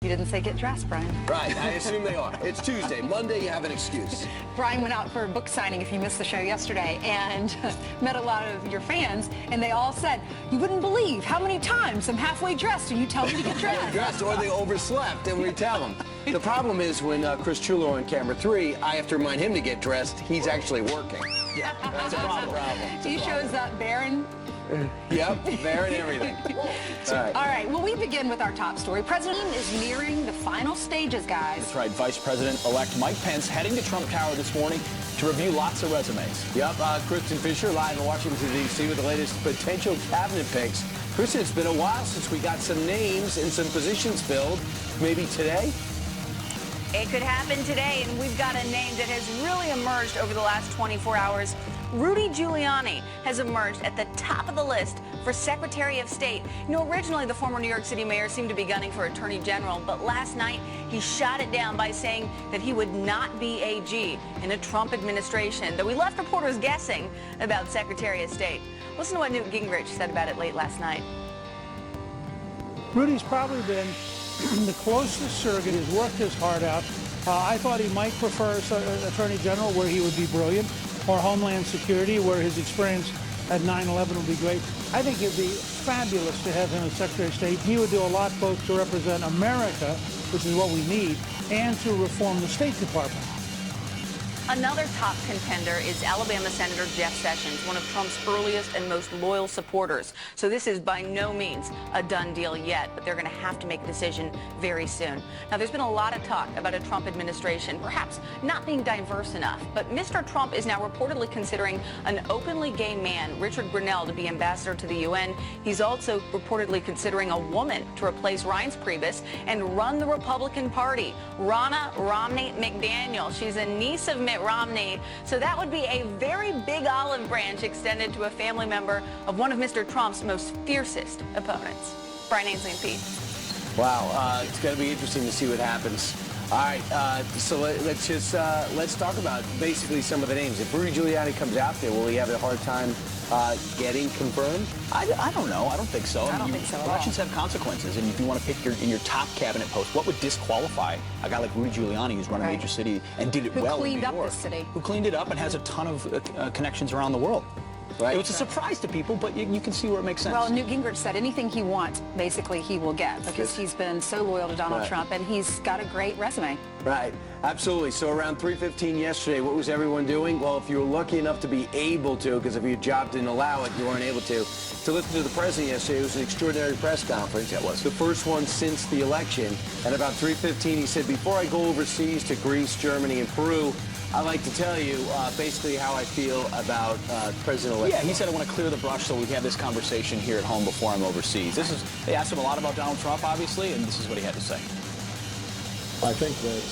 You didn't say get dressed, Brian. Right, I assume they are. It's Tuesday. Monday, you have an excuse. Brian went out for a book signing, if you missed the show yesterday, and met a lot of your fans, and they all said, you wouldn't believe how many times I'm halfway dressed and you tell me to get dressed. Or they overslept, and we tell them. The problem is when Chris Chulo on camera 3, I have to remind him to get dressed. He's actually working. Yeah, that's a problem. He shows up barren. Yep, there and everything. All right, well, we begin with our top story. President is nearing the final stages, guys. That's right. Vice President-elect Mike Pence heading to Trump Tower this morning to review lots of resumes. Yep, Kristen Fisher live in Washington, D.C. with the latest potential cabinet picks. Kristen, it's been a while since we got some names and some positions filled. Maybe today? It could happen today, and we've got a name that has really emerged over the last 24 hours. Rudy Giuliani has emerged at the top of the list for Secretary of State. You know, originally the former New York City mayor seemed to be gunning for Attorney General, but last night he shot it down by saying that he would not be AG in a Trump administration, though he left reporters guessing about Secretary of State. Listen to what Newt Gingrich said about it late last night. Rudy's probably been the closest surrogate. He's worked his heart out. I thought he might prefer Attorney General, where he would be brilliant, or Homeland Security, where his experience at 9/11 would be great. I think it'd be fabulous to have him as Secretary of State. He would do a lot both to represent America, which is what we need, and to reform the State Department. Another top contender is Alabama Senator Jeff Sessions, one of Trump's earliest and most loyal supporters. So this is by no means a done deal yet, but they're going to have to make a decision very soon. Now, there's been a lot of talk about a Trump administration perhaps not being diverse enough, but Mr. Trump is now reportedly considering an openly gay man, Richard Grenell, to be ambassador to the UN. He's also reportedly considering a woman to replace Reince Priebus and run the Republican Party, Ronna Romney McDaniel. She's a niece of Mitt Romney. So that would be a very big olive branch extended to a family member of one of Mr. Trump's most fiercest opponents. Brian Ainsley and Pete. Wow, it's going to be interesting to see what happens. All right, so let's talk about basically some of the names. If Rudy Giuliani comes out there, will he have a hard time getting confirmed? I don't know. I don't think so. I don't think so at all. Elections have consequences, and if you want to pick in your top cabinet post, what would disqualify a guy like Rudy Giuliani, who's run a major city and did it well in New York? Who cleaned up the city. Who cleaned it up and has a ton of connections around the world. Right. It was a surprise to people, but you can see where it makes sense. Well, Newt Gingrich said anything he wants, basically, he will get, because he's been so loyal to Donald Trump, and he's got a great resume. Right, absolutely. So around 3:15 yesterday, what was everyone doing? Well, if you were lucky enough to be able to, because if your job didn't allow it, you weren't able to listen to the president yesterday. It was an extraordinary press conference. It was the first one since the election. At about 3:15, he said, before I go overseas to Greece, Germany, and Peru, I'd like to tell you basically how I feel about President-elect. Yeah, he said, I want to clear the brush so we have this conversation here at home before I'm overseas. They asked him a lot about Donald Trump, obviously, and this is what he had to say. I think that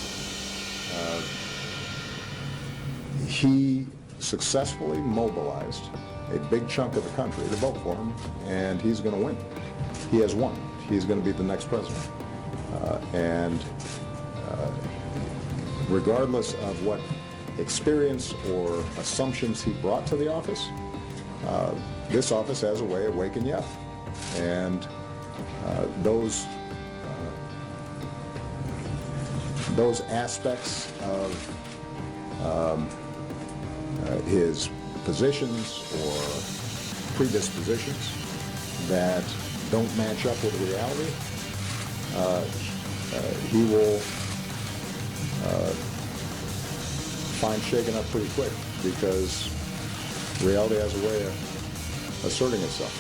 he successfully mobilized a big chunk of the country to vote for him, and he's going to win. He has won. He's going to be the next president. Regardless of what experience or assumptions he brought to the office, this office has a way of waking you up. And those aspects of his positions or predispositions that don't match up with reality, he will find shaken up pretty quick, because reality has a way of asserting itself.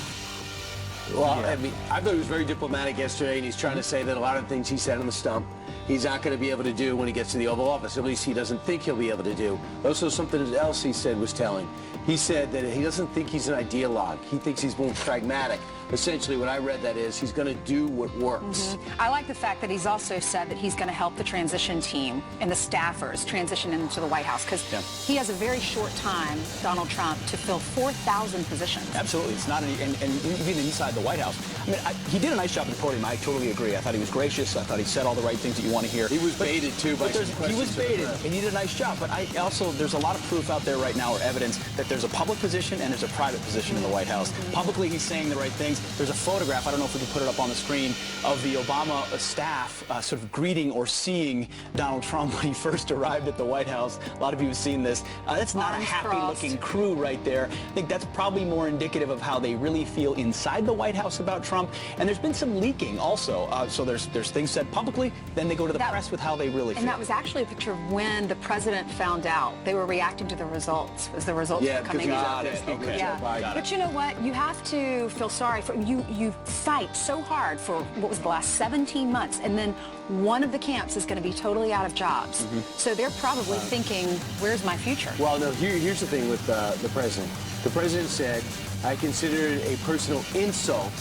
Well, I mean, I thought he was very diplomatic yesterday, and he's trying to say that a lot of things he said on the stump, he's not going to be able to do when he gets to the Oval Office. At least he doesn't think he'll be able to do. Also, something else he said was telling. He said that he doesn't think he's an ideologue. He thinks he's more pragmatic. Essentially, what I read that is he's going to do what works. I like the fact that he's also said that he's going to help the transition team and the staffers transition into the White House, because he has a very short time, Donald Trump, to fill 4,000 positions. Absolutely. It's not any, and even inside the White House. I mean, he did a nice job at the podium. I totally agree. I thought he was gracious. I thought he said all the right things that you want to hear. He was baited, too, by some questions. He was baited, and he did a nice job. But there's a lot of proof out there right now, or evidence, that there's a public position and there's a private position in the White House. Publicly, he's saying the right things. things. There's a photograph, I don't know if we can put it up on the screen, of the Obama staff sort of greeting or seeing Donald Trump when he first arrived at the White House. A lot of you have seen this. That's not a happy-looking crew right there. I think that's probably more indicative of how they really feel inside the White House about Trump. And there's been some leaking also. So there's things said publicly, then they go to the press with how they really feel. And that was actually a picture of when the president found out. They were reacting to the results as the results were coming out. Okay. Yeah. But you know what? You have to feel sorry for you fight so hard for what was the last 17 months, and then one of the camps is going to be totally out of jobs. So they're probably thinking, where's my future? Well, no, here's the thing with the president. The president said, I consider it a personal insult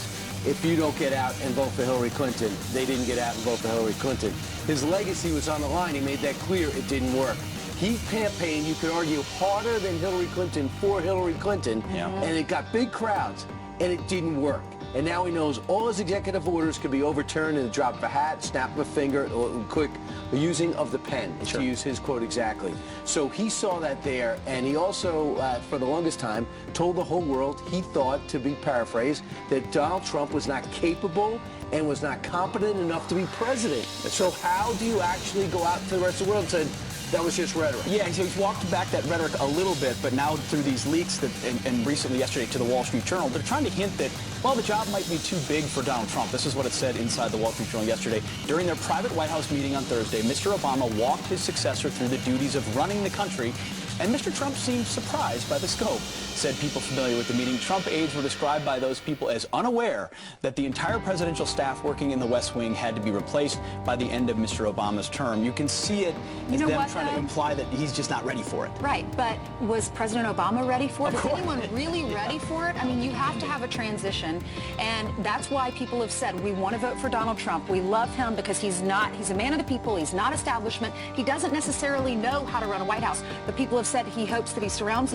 if you don't get out and vote for Hillary Clinton. They didn't get out and vote for Hillary Clinton. His legacy was on the line. He made that clear. It didn't work. He campaigned, you could argue, harder than Hillary Clinton for Hillary Clinton, and it got big crowds, and it didn't work. And now he knows all his executive orders could be overturned in the drop of a hat, snap of a finger, or quick using of the pen, to use his quote exactly. So he saw that there, and he also, for the longest time, told the whole world he thought, to be paraphrased, that Donald Trump was not capable and was not competent enough to be president. So how do you actually go out to the rest of the world and say, that was just rhetoric? Yeah, so he's walked back that rhetoric a little bit, but now through these leaks that, and recently yesterday to the Wall Street Journal, they're trying to hint that, well, the job might be too big for Donald Trump. This is what it said inside the Wall Street Journal yesterday. During their private White House meeting on Thursday, Mr. Obama walked his successor through the duties of running the country, and Mr. Trump seemed surprised by the scope. Said people familiar with the meeting. Trump aides were described by those people as unaware that the entire presidential staff working in the West Wing had to be replaced by the end of Mr. Obama's term. You can see it as them trying to imply that he's just not ready for it. Right, but was President Obama ready for it? Of Is course. anyone really ready for it? I mean, you have to have a transition, and that's why people have said, we want to vote for Donald Trump. We love him because he's a man of the people, he's not establishment. He doesn't necessarily know how to run a White House, but people have said he hopes that he surrounds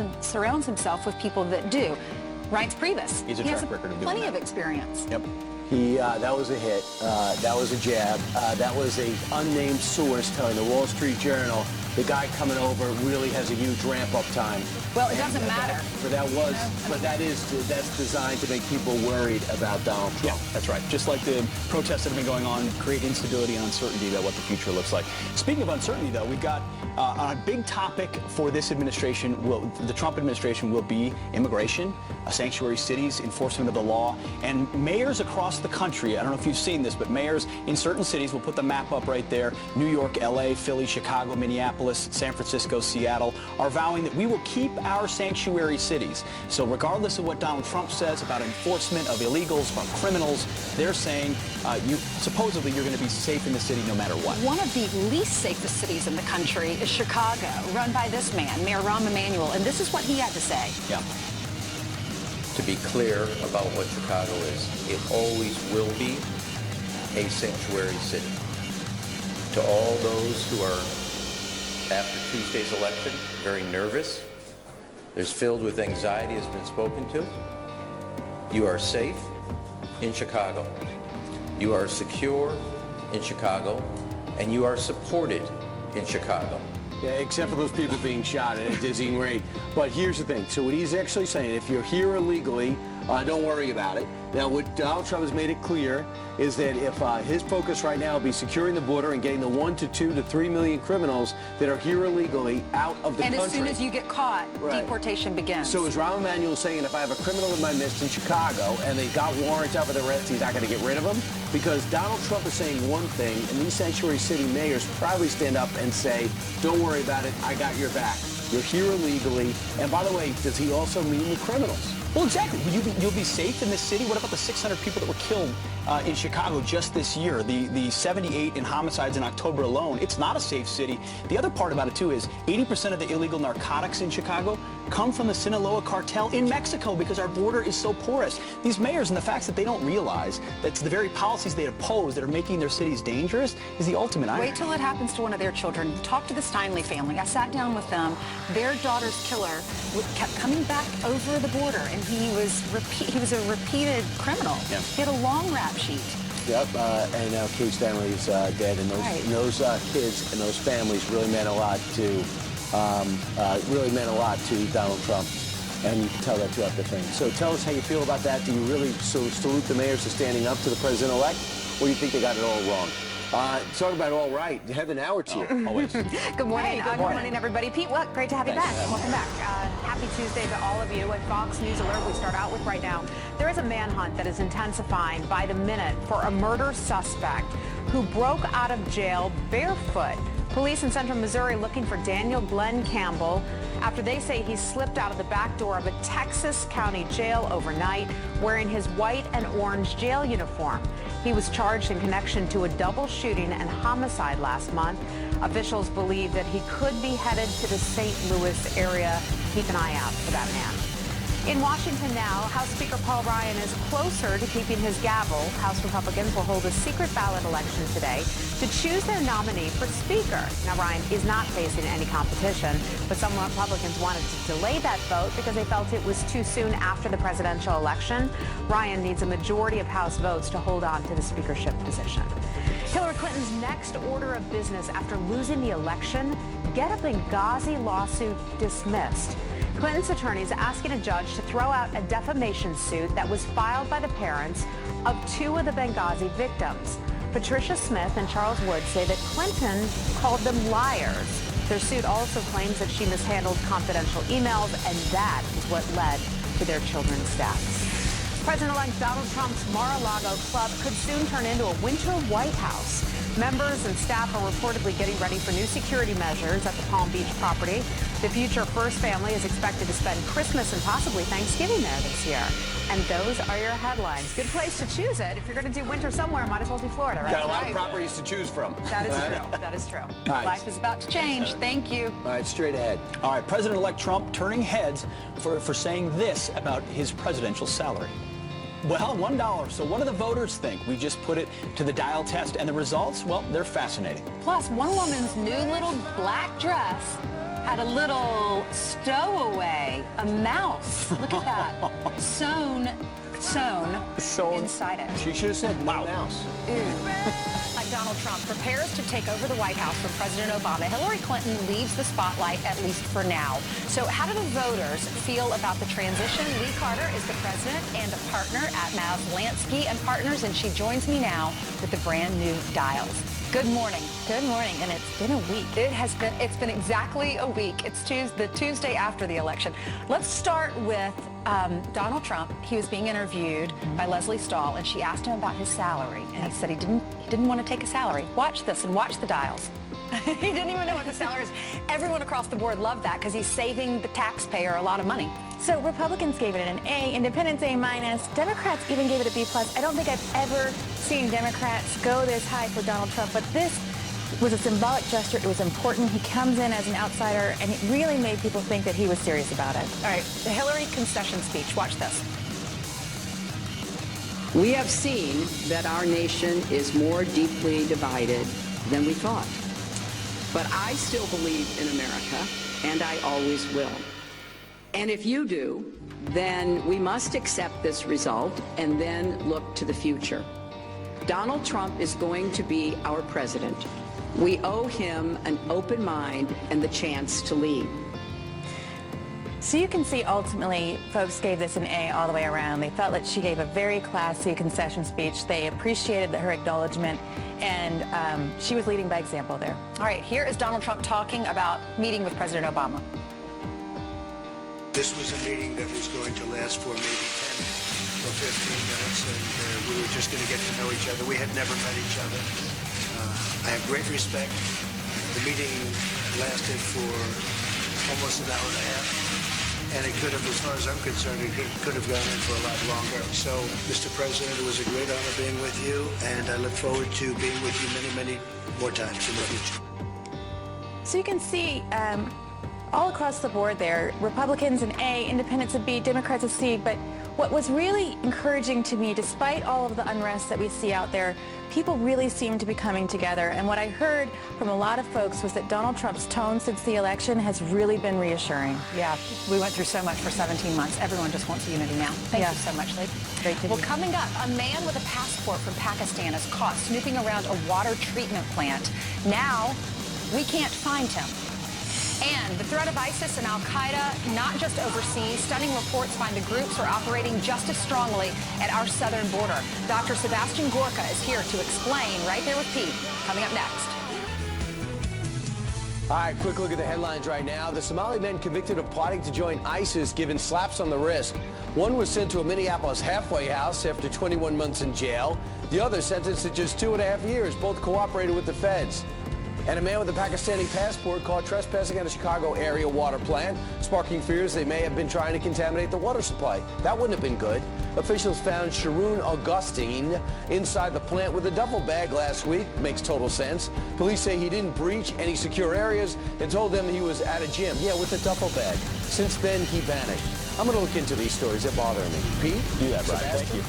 himself with people that do. Reince Priebus. He's a track record of doing plenty that. of experience. Yep. That was a hit. That was a jab. That was a unnamed source telling the Wall Street Journal the guy coming over really has a huge ramp-up time. Well, it doesn't matter. That's designed to make people worried about Donald Trump. Yeah, that's right. Just like the protests that have been going on, create instability and uncertainty about what the future looks like. Speaking of uncertainty, though, we've got on a big topic for this administration, the Trump administration will be immigration, sanctuary cities, enforcement of the law, and mayors across the country. I don't know if you've seen this, but mayors in certain cities, we'll put the map up right there, New York, LA, Philly, Chicago, Minneapolis, San Francisco, Seattle, are vowing that we will keep our sanctuary cities. So regardless of what Donald Trump says about enforcement of illegals, about criminals, they're saying supposedly you're going to be safe in the city no matter what. One of the least safest cities in the country is Chicago, run by this man, Mayor Rahm Emanuel, and this is what he had to say. Yeah. To be clear about what Chicago is, it always will be a sanctuary city. To all those who are, after Tuesday's election, very nervous, there's filled with anxiety has been spoken to, you are safe in Chicago, you are secure in Chicago, and you are supported in Chicago. Yeah, except for those people being shot at a dizzying rate. But here's the thing. So what he's actually saying, if you're here illegally, don't worry about it. Now, what Donald Trump has made it clear is that if his focus right now will be securing the border and getting the 1 to 2 to 3 million criminals that are here illegally out of the country. And as soon as you get caught, deportation begins. So is Rahm Emanuel saying if I have a criminal in my midst in Chicago and they got warrants out for the arrest, he's not going to get rid of them? Because Donald Trump is saying one thing, and these sanctuary city mayors probably stand up and say, don't worry about it, I got your back. You're here illegally. And by the way, does he also mean the criminals? Well, exactly. You'll be safe in this city. What about the 600 people that were killed in Chicago just this year? The 78 in homicides in October alone. It's not a safe city. The other part about it, too, is 80% of the illegal narcotics in Chicago come from the Sinaloa cartel in Mexico because our border is so porous. These mayors and the fact that they don't realize that the very policies they oppose that are making their cities dangerous is the ultimate irony. Wait till it happens to one of their children. Talk to the Steinle family. I sat down with them. Their daughter's killer kept coming back over the border, and he was a repeated criminal. Yeah. He had a long rap sheet. Yep, and now Kate Stanley's dead, and those kids and those families really meant a lot to Donald Trump. And you can tell that throughout the thing. So tell us how you feel about that. Do you really salute the mayors for standing up to the president-elect, or do you think they got it all wrong? Talk about all right. Heather, now it's you. Always. Good morning. Good morning, everybody. Pete, great to have you back. Welcome back. Happy Tuesday to all of you. At Fox News Alert, we start out with right now, there is a manhunt that is intensifying by the minute for a murder suspect who broke out of jail barefoot. Police in central Missouri looking for Daniel Glenn Campbell after they say he slipped out of the back door of a Texas County jail overnight wearing his white and orange jail uniform. He was charged in connection to a double shooting and homicide last month. Officials believe that he could be headed to the St. Louis area. Keep an eye out for that man. In Washington now, House Speaker Paul Ryan is closer to keeping his gavel. House Republicans will hold a secret ballot election today to choose their nominee for Speaker. Now, Ryan is not facing any competition, but some Republicans wanted to delay that vote because they felt it was too soon after the presidential election. Ryan needs a majority of House votes to hold on to the speakership position. Hillary Clinton's next order of business after losing the election: get a Benghazi lawsuit dismissed. Clinton's attorneys asking a judge to throw out a defamation suit that was filed by the parents of two of the Benghazi victims. Patricia Smith and Charles Wood say that Clinton called them liars. Their suit also claims that she mishandled confidential emails, and that is what led to their children's deaths. President-elect Donald Trump's Mar-a-Lago club could soon turn into a winter White House. Members and staff are reportedly getting ready for new security measures at the Palm Beach property. The future First family is expected to spend Christmas and possibly Thanksgiving there this year. And those are your headlines. Good place to choose it. If you're going to do winter somewhere, might as well do Florida, right? Got a lot of properties to choose from. That is true. That is true. Right. Life is about to change. Thank you. All right, straight ahead. All right, President-elect Trump turning heads for saying this about his presidential salary. Well, $1. So what do the voters think? We just put it to the dial test, and the results, well, they're fascinating. Plus, one woman's new little black dress had a little stowaway, a mouse. Look at that. Sewn inside it. She should have said no mouse. Like Donald Trump prepares to take over the White House from President Obama, Hillary Clinton leaves the spotlight, at least for now. So how do the voters feel about the transition? Lee Carter is the president and a partner at Maz Lansky and Partners, and she joins me now with the brand new dials. Good morning. Good morning, and it's been a week. It's been exactly a week. It's the Tuesday after the election. Let's start with Donald Trump. He was being interviewed by Leslie Stahl, and she asked him about his salary, and he said he didn't want to take a salary. Watch this and watch the dials. He didn't even know what the salary is. Everyone across the board loved that because he's saving the taxpayer a lot of money. So Republicans gave it an A, Independents A-. Democrats even gave it a B+. I don't think I've ever seen Democrats go this high for Donald Trump, but this was a symbolic gesture. It was important. He comes in as an outsider, and it really made people think that he was serious about it. All right, the Hillary concession speech. Watch this. We have seen that our nation is more deeply divided than we thought. But I still believe in America, and I always will. And if you do, then we must accept this result and then look to the future. Donald Trump is going to be our president. We owe him an open mind and the chance to lead. So you can see ultimately folks gave this an A all the way around. They felt that she gave a very classy concession speech. They appreciated her acknowledgement, and she was leading by example there. All right, here is Donald Trump talking about meeting with President Obama. This was a meeting that was going to last for maybe 10 or 15 minutes, and we were just going to get to know each other. We had never met each other. I have great respect. The meeting lasted for almost an hour and a half, and it could have, as far as I'm concerned, it could have gone in for a lot longer. So, Mr. President, it was a great honor being with you, and I look forward to being with you many, many more times in the future. So you can see all across the board there, Republicans an A, Independents a B, Democrats a C, but what was really encouraging to me, despite all of the unrest that we see out there, people really seem to be coming together. And what I heard from a lot of folks was that Donald Trump's tone since the election has really been reassuring. Yeah, we went through so much for 17 months. Everyone just wants unity now. Thank you so much, Lee. Great to Well, hear. coming up, a man with a passport from Pakistan is caught snooping around a water treatment plant. Now, we can't find him. And the threat of ISIS and al-Qaeda, not just overseas, stunning reports find the groups are operating just as strongly at our southern border. Dr. Sebastian Gorka is here to explain right there with Pete. Coming up next. All right, quick look at the headlines right now. The Somali men convicted of plotting to join ISIS given slaps on the wrist. One was sent to a Minneapolis halfway house after 21 months in jail. The other sentenced to just 2.5 years. Both cooperated with the feds. And a man with a Pakistani passport caught trespassing at a Chicago area water plant, sparking fears they may have been trying to contaminate the water supply. That wouldn't have been good. Officials found Sharoon Augustine inside the plant with a duffel bag last week. Makes total sense. Police say he didn't breach any secure areas and told them he was at a gym. Yeah, with a duffel bag. Since then, he vanished. I'm going to look into these stories that bother me. Pete? Do that, Brian. Thank you.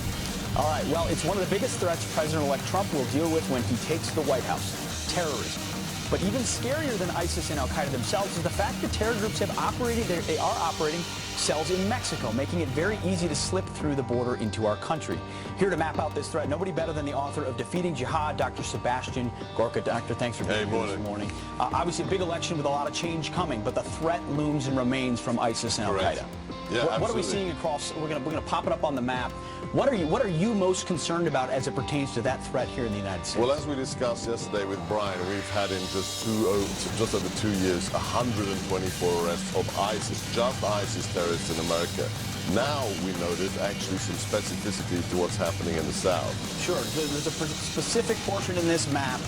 All right, well, it's one of the biggest threats President-elect Trump will deal with when he takes the White House. Terrorism. But even scarier than ISIS and al-Qaeda themselves is the fact that terror groups have operated, they are operating cells in Mexico, making it very easy to slip through the border into our country. Here to map out this threat, nobody better than the author of Defeating Jihad, Dr. Sebastian Gorka. Doctor, thanks for being here this morning. Obviously, a big election with a lot of change coming, but the threat looms and remains from ISIS and al-Qaeda. Yeah, what are we seeing across? We're gonna pop it up on the map. What are you most concerned about as it pertains to that threat here in the United States? Well, as we discussed yesterday with Brian, we've had in just over 2 years 124 arrests of just ISIS terrorists in America. Now we know there's actually some specificity to what's happening in the South. Sure. There's a specific portion in this map.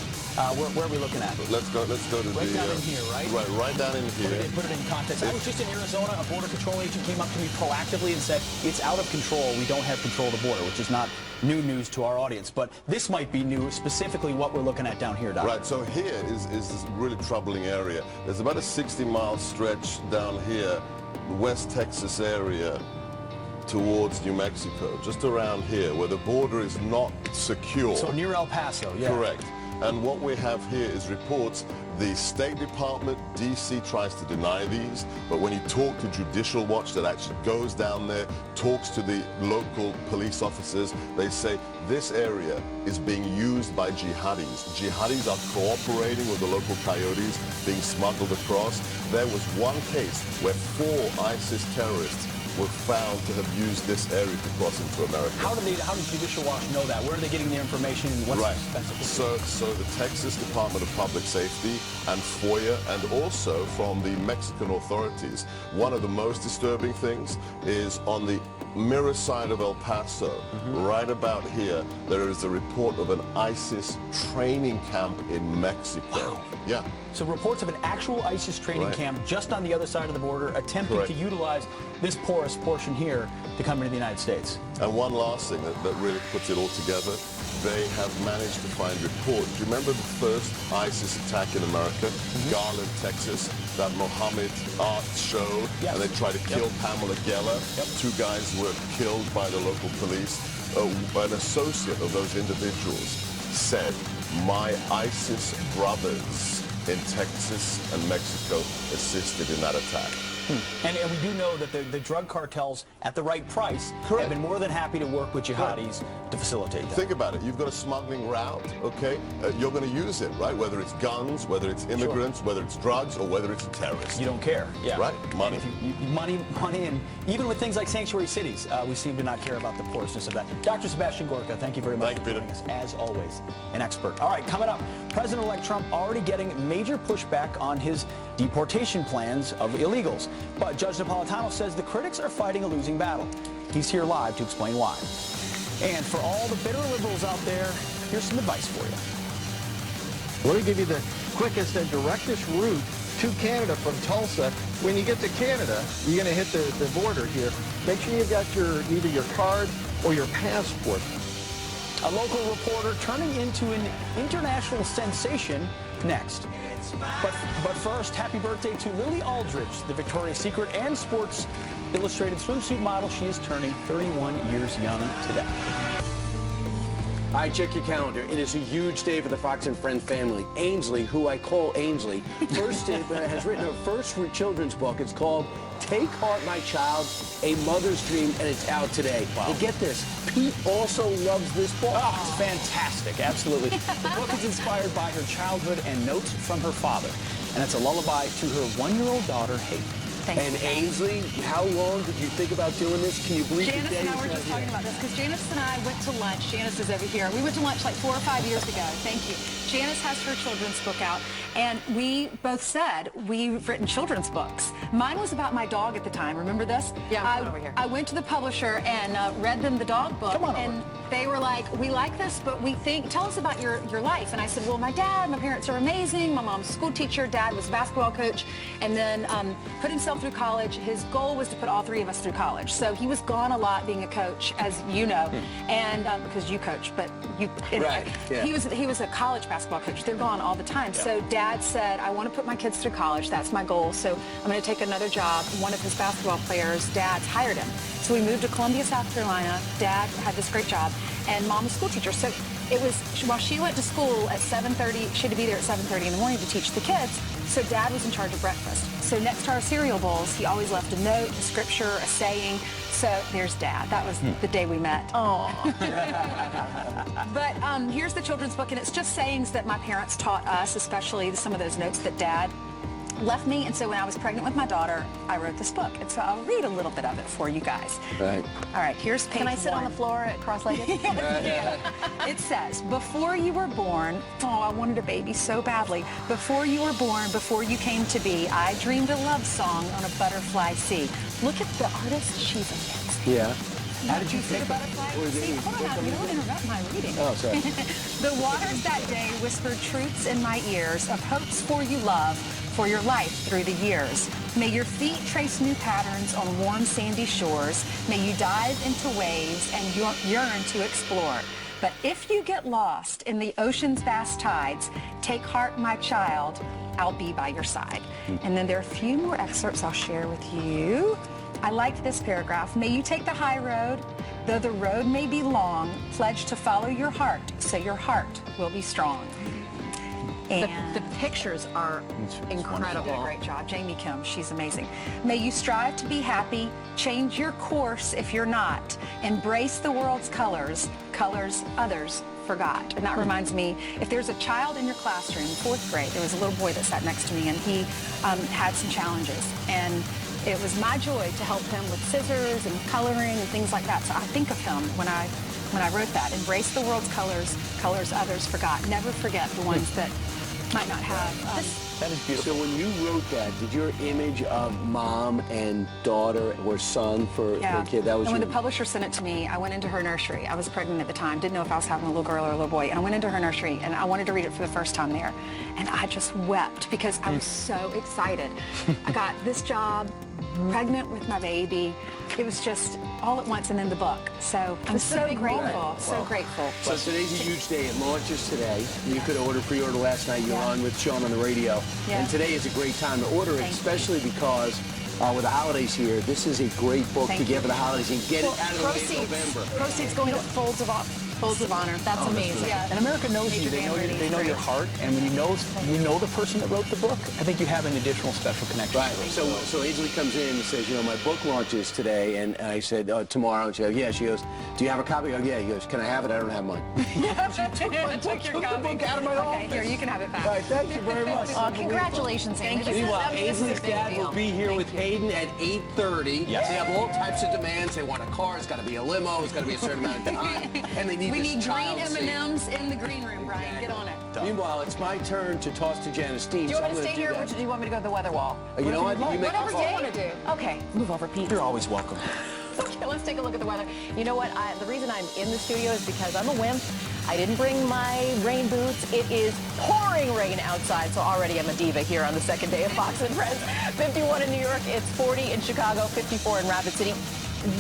Where are we looking at? Let's go to right down in here, right? Right down in here. Put it in context. I was just in Arizona. A border control agent came up to me proactively and said, it's out of control. We don't have control of the border, which is not new news to our audience. But this might be new, specifically what we're looking at down here, Doc. Right, so here is this really troubling area. There's about a 60-mile stretch down here, West Texas area, towards New Mexico, just around here, where the border is not secure. So near El Paso, yeah. Correct. And what we have here is reports. The State Department, D.C., tries to deny these, but when you talk to Judicial Watch that actually goes down there, talks to the local police officers, they say this area is being used by jihadis. Jihadis are cooperating with the local coyotes, being smuggled across. There was one case where 4 ISIS terrorists were found to have used this area to cross into America. How does Judicial Watch know that? Where are they getting their information? And what's the specificity? So the Texas Department of Public Safety and FOIA, and also from the Mexican authorities. One of the most disturbing things is on the mirror side of El Paso, right about here, there is a report of an ISIS training camp in Mexico. Wow. Yeah. So reports of an actual ISIS training camp just on the other side of the border, attempting to utilize this porous portion here to come into the United States. And one last thing that really puts it all together, they have managed to find reports. Do you remember the first ISIS attack in America? Garland, Texas, that Mohammed art show, and they tried to kill Pamela Geller. 2 guys were killed by the local police. An associate of those individuals said, my ISIS brothers in Texas and Mexico assisted in that attack. And we do know that the drug cartels, at the right price, have been more than happy to work with jihadis to facilitate that. Think about it. You've got a smuggling route, okay? You're going to use it, right? Whether it's guns, whether it's immigrants, whether it's drugs, or whether it's a terrorist. You don't care. Yeah. Right? Money. Money, and even with things like sanctuary cities, we seem to not care about the porousness of that. Dr. Sebastian Gorka, thank you very much for joining us. As always, an expert. All right, coming up, President-elect Trump already getting major pushback on his deportation plans of illegals. But Judge Napolitano says the critics are fighting a losing battle. He's here live to explain why. And for all the bitter liberals out there, here's some advice for you. We're going to give you the quickest and directest route to Canada from Tulsa. When you get to Canada, you're going to hit the border here. Make sure you've got either your card or your passport. A local reporter turning into an international sensation next. But first, happy birthday to Lily Aldridge, the Victoria's Secret and Sports Illustrated swimsuit model. She is turning 31 years young today. All right, check your calendar. It is a huge day for the Fox and Friends family. Ainsley, who I call Ainsley, has written her first children's book. It's called Take Heart, My Child, A Mother's Dream, and it's out today. Wow. And get this, Pete also loves this book. Oh, it's fantastic, absolutely. The book is inspired by her childhood and notes from her father. and it's a lullaby to her 1-year-old daughter, Hayden. And Ainsley, how long did you think about doing this? Can you believe Janice the day and I were is just not talking here? about this because Janice and I went to lunch. Janice is over here. We went to lunch like 4 or 5 years ago. Thank you. Janice has her children's book out, and we both said we've written children's books. Mine was about my dog at the time. Remember this? Yeah, come on over here. I went to the publisher and read them the dog book, and they were like, "We like this, but we think, tell us about your life." And I said, "Well, my parents are amazing. My mom's a school teacher. Dad was a basketball coach, and then put himself through college. His goal was to put all 3 of us through college. So he was gone a lot being a coach, as you know, and because you coach, but you, Right, yeah. he was a college basketball coach. They're gone all the time. So Dad said, I want to put my kids through college. That's my goal. So I'm going to take another job. One of his basketball players, Dad's hired him. So we moved to Columbia, South Carolina. Dad had this great job, and Mom was a school teacher. So it was, while she went to school at 7:30, she had to be there at 7:30 in the morning to teach the kids. So Dad was in charge of breakfast. So next to our cereal bowls, he always left a note, a scripture, a saying. So there's Dad. That was the day we met. Oh. But here's the children's book, and it's just sayings that my parents taught us, especially some of those notes that Dad left me. And so when I was pregnant with my daughter, I wrote this book. And so I'll read a little bit of it for you guys. Right. All right, here's page 1. Can I sit on the floor cross-legged? It says, before you were born, oh, I wanted a baby so badly. Before you were born, before you came to be, I dreamed a love song on a butterfly sea. Look at the artist. She's amazing. Yeah. How did you See pick the butterfly? See, hold on, you don't interrupt my reading. Oh, sorry. The waters that day whispered truths in my ears of hopes for you, love, for your life through the years. May your feet trace new patterns on warm sandy shores. May you dive into waves and yearn to explore. But if you get lost in the ocean's vast tides, take heart, my child, I'll be by your side. And then there are a few more excerpts I'll share with you. I liked this paragraph. May you take the high road, though the road may be long, pledge to follow your heart, so your heart will be strong. And The pictures are incredible. did a great job. Jamie Kim, she's amazing. May you strive to be happy, change your course if you're not, embrace the world's colors, colors others forgot. And that reminds me, if there's a child in your classroom, 4th grade, there was a little boy that sat next to me, and he had some challenges. And it was my joy to help him with scissors and coloring and things like that. So I think of him when I wrote that. Embrace the world's colors, colors others forgot. Never forget the ones that might not have. That is beautiful. So when you wrote that, did your image of mom and daughter or son for a kid, that was and when your... the publisher sent it to me, I went into her nursery. I was pregnant at the time, didn't know if I was having a little girl or a little boy. And I went into her nursery, and I wanted to read it for the first time there. And I just wept because I was so excited. I got this job, pregnant with my baby. It was just all at once, and then the book. So I'm so grateful, so grateful. So today's a huge day. It launches today. You could order pre-order last night. You were on with Sean on the radio. Yeah. And today is a great time to order it, Thank you. especially because with the holidays here, this is a great book Thank to get you. for the holidays and get it out of the way in November. Proceeds going to Folds of Honor. That's amazing. Yeah. And America knows you. Major They know your heart. And when you know the person that wrote the book, I think you have an additional special connection. Right. So Ainsley comes in and says, my book launches today. And I said, tomorrow. And she goes, yeah. She goes, do you have a copy? Oh, yeah. He goes, can I have it? I don't have mine. I took your copy. the book out of my office. Here, you can have it back. All right, thank you very much. Congratulations, Amy. Meanwhile, Ainsley's dad will be here with Hayden at 8:30. Yes. They have all types of demands. They want a car. It's got to be a limo. It's got to be a certain amount of time. And they need We this need green child seat. M&Ms in the green room, Brian. Get on it. Meanwhile, it's my turn to toss to Janice Dean. Do you want to stay here, or do you want me to go to the weather wall? You know what? You make Whatever the call. you want to do. Okay, move over, Pete. You're always welcome. Okay, let's take a look at the weather. You know what? The reason I'm in the studio is because I'm a wimp. I didn't bring my rain boots. It is pouring rain outside, so already I'm a diva here on the second day of Fox and Friends. 51 in New York, it's 40 in Chicago, 54 in Rapid City.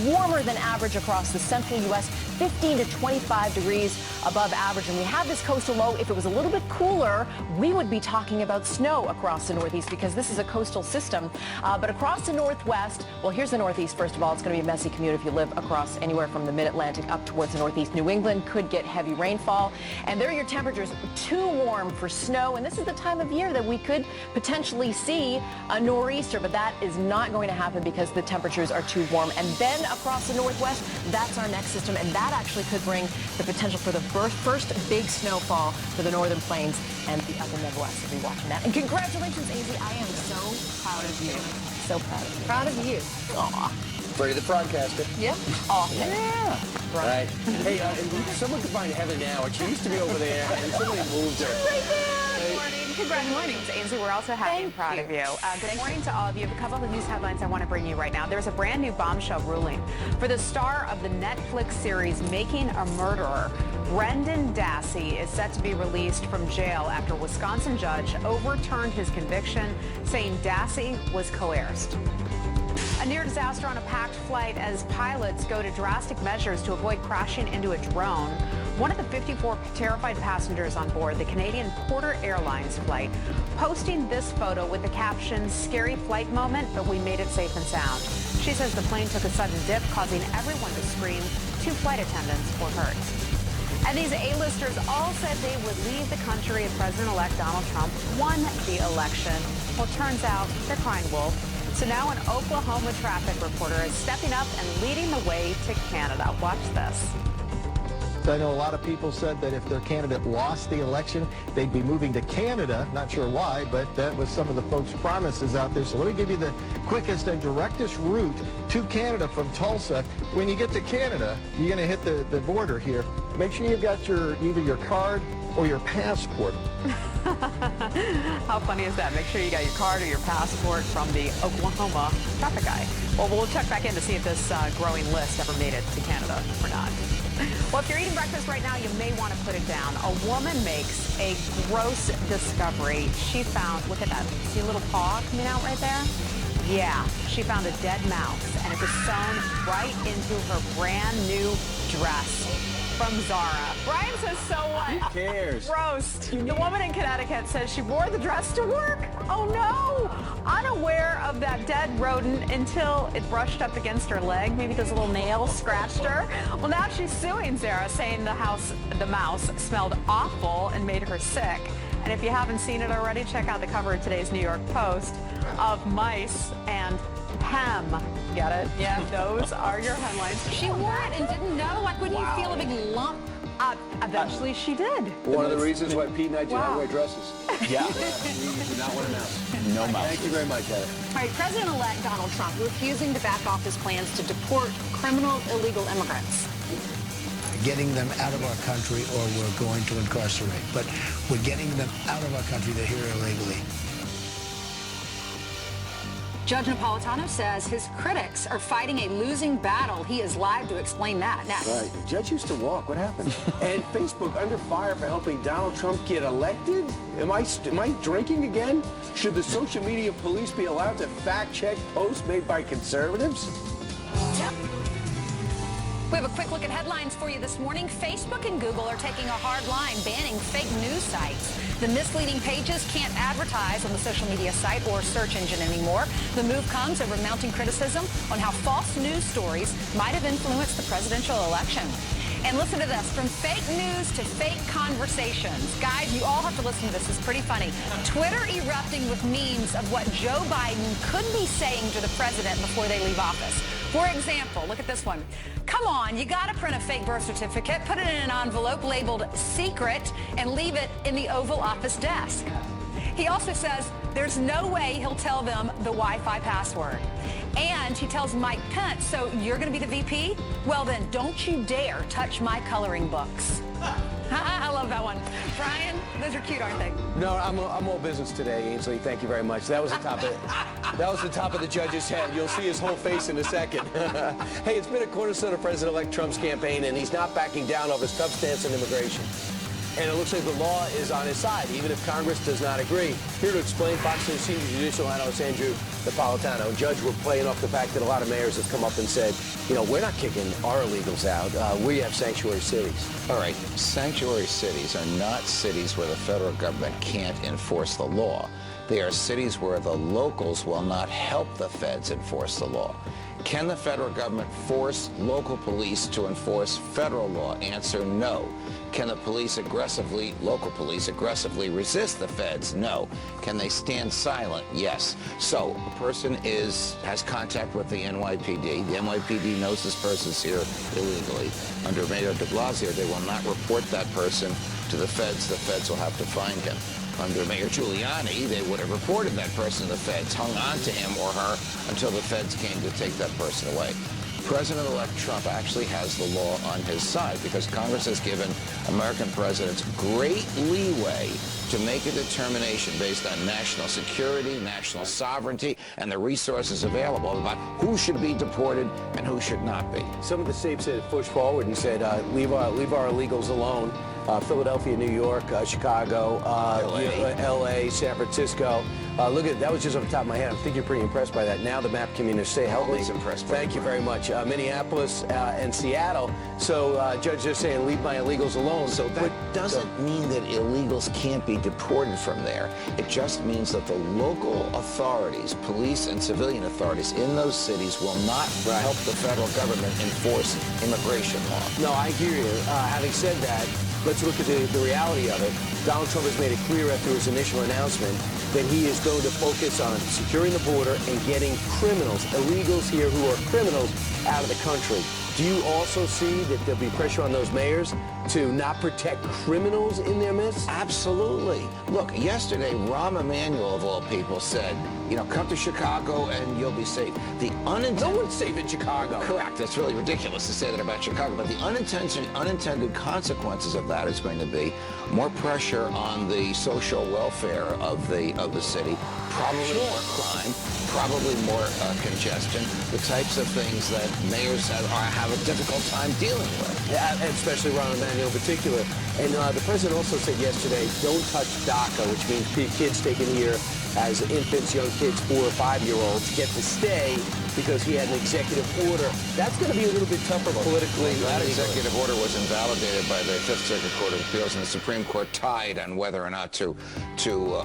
Warmer than average across the central U.S., 15 to 25 degrees above average. And we have this coastal low. If it was a little bit cooler, we would be talking about snow across the Northeast because this is a coastal system. But across the Northwest, well, here's the Northeast, first of all. It's going to be a messy commute if you live across anywhere from the Mid-Atlantic up towards the Northeast. New England could get heavy rainfall. And there are your temperatures, too warm for snow. And this is the time of year that we could potentially see a nor'easter. But that is not going to happen because the temperatures are too warm. And then then across the Northwest, that's our next system, and that actually could bring the potential for the first big snowfall for the northern plains and the upper Midwest. We'll be watching that. And congratulations, AZ. I am so proud of you. So proud of you. Proud of you. Aw. Freddie the Frogcaster. Yep. Aw. Yeah. Right. Hey, someone could find Heather now. She used to be over there, and somebody moved her. Right there. Good morning. Congratulations, Ainsley. We're also happy and proud of you. Good morning to all of you. I have a couple of news headlines I want to bring you right now. There's a brand new bombshell ruling for the star of the Netflix series Making a Murderer. Brendan Dassey is set to be released from jail after a Wisconsin judge overturned his conviction, saying Dassey was coerced. A near disaster on a packed flight as pilots go to drastic measures to avoid crashing into a drone. One of the 54 terrified passengers on board the Canadian Porter Airlines flight posting this photo with the caption, "Scary flight moment, but we made it safe and sound." She says the plane took a sudden dip, causing everyone to scream. 2 flight attendants were hurt. And these A-listers all said they would leave the country if President-elect Donald Trump won the election. Well, it turns out they're crying wolf. So now an Oklahoma traffic reporter is stepping up and leading the way to Canada. Watch this. I know a lot of people said that if their candidate lost the election, they'd be moving to Canada. Not sure why, but that was some of the folks' promises out there. So let me give you the quickest and directest route to Canada from Tulsa. When you get to Canada, you're going to hit the border here. Make sure you've got either your card or your passport. How funny is that? Make sure you got your card or your passport from the Oklahoma traffic guy. Well, we'll check back in to see if this growing list ever made it to Canada or not. Well, if you're eating breakfast right now, you may want to put it down. A woman makes a gross discovery. She found, look at that, see a little paw coming out right there? Yeah, she found a dead mouse, and it was sewn right into her brand new dress from Zara. Brian says, so what? Who cares? Roast. The woman in Connecticut says she wore the dress to work. Oh no! Unaware of that dead rodent until it brushed up against her leg. Maybe those little nails scratched her. Well, now she's suing Zara, saying the mouse smelled awful and made her sick. And if you haven't seen it already, check out the cover of today's New York Post of mice and hem. Get it? Yeah, those are your headlines. She wore it and didn't know? Like, wouldn't you feel a big lump? Eventually she did. One of the reasons why Pete and I do not wear dresses. Yeah. We do not want a mouse. No mouse. Thank you very much, Heather. All right, President-elect Donald Trump refusing to back off his plans to deport criminal illegal immigrants. Getting them out of our country or we're going to incarcerate. But we're getting them out of our country. They're here illegally. Judge Napolitano says his critics are fighting a losing battle. He is live to explain that next. Right. The judge used to walk. What happened? And Facebook under fire for helping Donald Trump get elected? Am I drinking again? Should the social media police be allowed to fact-check posts made by conservatives? We have a quick look at headlines for you this morning. Facebook and Google are taking a hard line, banning fake news sites. The misleading pages can't advertise on the social media site or search engine anymore. The move comes over mounting criticism on how false news stories might have influenced the presidential election. And listen to this, from fake news to fake conversations. Guys, you all have to listen to this. It's pretty funny. Twitter erupting with memes of what Joe Biden could be saying to the president before they leave office. For example, look at this one. Come on, you gotta print a fake birth certificate, put it in an envelope labeled secret, and leave it in the Oval Office desk. He also says there's no way he'll tell them the Wi-Fi password. And he tells Mike Pence, so you're going to be the VP? Well, then don't you dare touch my coloring books. I love that one. Brian, those are cute, aren't they? No, I'm all business today, Ainsley. Thank you very much. That was the top of the judge's head. You'll see his whole face in a second. Hey, it's been a cornerstone of President-elect Trump's campaign, and he's not backing down off his tough stance on immigration. And it looks like the law is on his side, even if Congress does not agree. Here to explain, Fox News senior judicial analyst Andrew Napolitano. Judge, we're playing off the fact that a lot of mayors have come up and said, you know, we're not kicking our illegals out. We have sanctuary cities. All right, sanctuary cities are not cities where the federal government can't enforce the law. They are cities where the locals will not help the feds enforce the law. Can the federal government force local police to enforce federal law? Answer, no. Can the police aggressively, local police aggressively resist the feds? No. Can they stand silent? Yes. So the person has contact with the NYPD. The NYPD knows this person's here illegally. Under Mayor de Blasio, they will not report that person to the feds. The feds will have to find him. Under Mayor Giuliani, they would have reported that person to the feds, hung on to him or her until the feds came to take that person away. President-elect Trump actually has the law on his side because Congress has given American presidents great leeway to make a determination based on national security, national sovereignty, and the resources available about who should be deported and who should not be. Some of the states that pushed forward and said, leave our illegals alone. Philadelphia, New York, Chicago, LA, San Francisco. Look at that was just off the top of my head. I think you're pretty impressed by that. Now the map community say, help me. Impressed. Thank you very much. Minneapolis and Seattle. So Judge is saying, leave my illegals alone. So that doesn't mean that illegals can't be deported from there. It just means that the local authorities, police and civilian authorities in those cities will not help the federal government enforce immigration law. No, I hear you. Having said that, let's look at the reality of it. Donald Trump has made it clear after his initial announcement that he is going to focus on securing the border and getting criminals, illegals here who are criminals, out of the country. Do you also see that there'll be pressure on those mayors to not protect criminals in their midst? Absolutely. Look, yesterday, Rahm Emanuel, of all people, said, you know, come to Chicago and you'll be safe. No one's safe in Chicago. Correct. That's really ridiculous to say that about Chicago. But the unintended consequences of that is going to be more pressure on the social welfare of the city, probably more crime, probably more congestion, the types of things that mayors have a difficult time dealing with. Yeah, and especially Rahm Emanuel in particular. And the president also said yesterday, don't touch DACA, which means kids taken here as infants, young kids, 4 or 5-year-olds, get to stay because he had an executive order. That's going to be a little bit tougher politically. That executive order was invalidated by the Fifth Circuit Court of Appeals, and the Supreme Court tied on whether or not to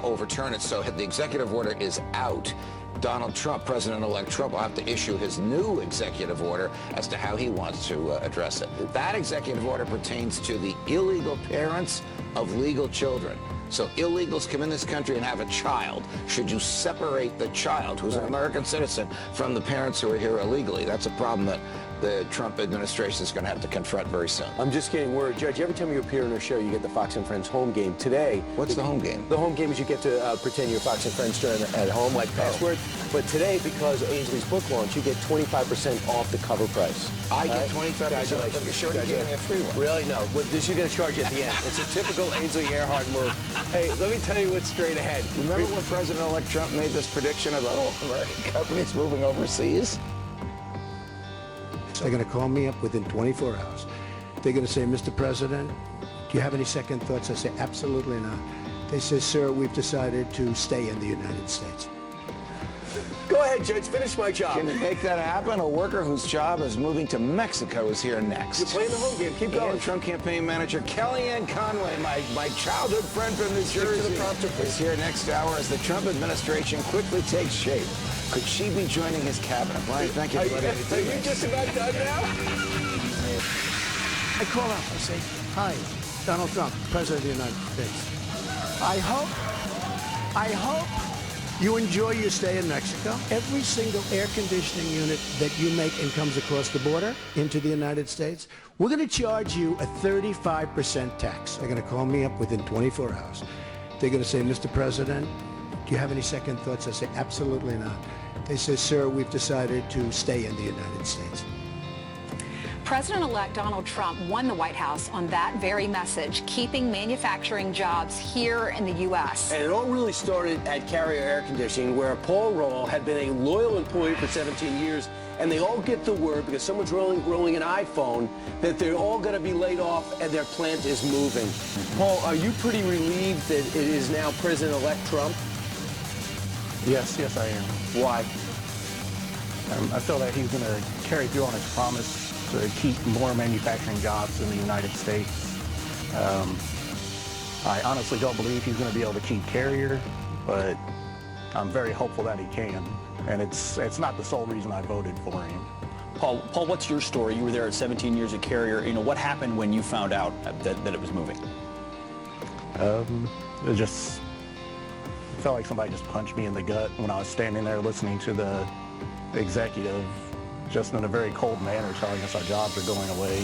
overturn it. So the executive order is out. Donald Trump, President-elect Trump, will have to issue his new executive order as to how he wants to address it. That executive order pertains to the illegal parents of legal children. So illegals come in this country and have a child. Should you separate the child, who's an American citizen, from the parents who are here illegally? That's a problem that the Trump administration is going to have to confront very soon. I'm just getting word. Judge, every time you appear on our show, you get the Fox and Friends home game. Today... What's the home game? The home game is you get to pretend you're Fox and Friends at home, like password. But today, because of Ainsley's book launch, you get 25% off the cover price. I get 25% off. You're sure to give me a free one? Really? No. Well, this you're going to charge you at the end. It's a typical Ainsley Earhart move. Hey, let me tell you what's straight ahead. Remember when President-elect Trump made this prediction about all American companies moving overseas? They're going to call me up within 24 hours. They're going to say, Mr. President, do you have any second thoughts? I say, absolutely not. They say, sir, we've decided to stay in the United States. Go ahead, Judge. Finish my job. Can you make that happen? A worker whose job is moving to Mexico is here next. You're playing the home game. Keep going. And Trump campaign manager Kellyanne Conway, my childhood friend from New Jersey, is here next hour as the Trump administration quickly takes shape. Could she be joining his cabinet? Brian, thank you for letting me do Are you just about done now? I call up. I say, hi, Donald Trump, President of the United States. I hope you enjoy your stay in Mexico. Every single air conditioning unit that you make and comes across the border into the United States, we're going to charge you a 35% tax. They're going to call me up within 24 hours. They're going to say, Mr. President, do you have any second thoughts? I say, absolutely not. They say, sir, we've decided to stay in the United States. President-elect Donald Trump won the White House on that very message, keeping manufacturing jobs here in the U.S. And it all really started at Carrier Air Conditioning, where Paul Roll had been a loyal employee for 17 years, and they all get the word, because someone's rolling an iPhone, that they're all going to be laid off and their plant is moving. Paul, are you pretty relieved that it is now President-elect Trump? Yes, I am. Why? I feel that he's going to carry through on his promise to keep more manufacturing jobs in the United States. I honestly don't believe he's going to be able to keep Carrier, but I'm very hopeful that he can. And it's not the sole reason I voted for him. Paul, what's your story? You were there at 17 years at Carrier. You know, what happened when you found out that it was moving? It just felt like somebody just punched me in the gut when I was standing there listening to the executive just in a very cold manner telling us our jobs are going away.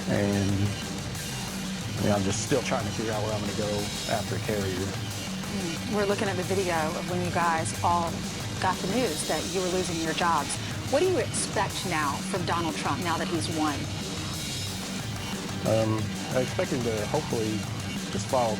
And I mean, I'm just still trying to figure out where I'm going to go after Carrier. We're looking at the video of when you guys all got the news that you were losing your jobs. What do you expect now from Donald Trump now that he's won? I expect him to hopefully just follow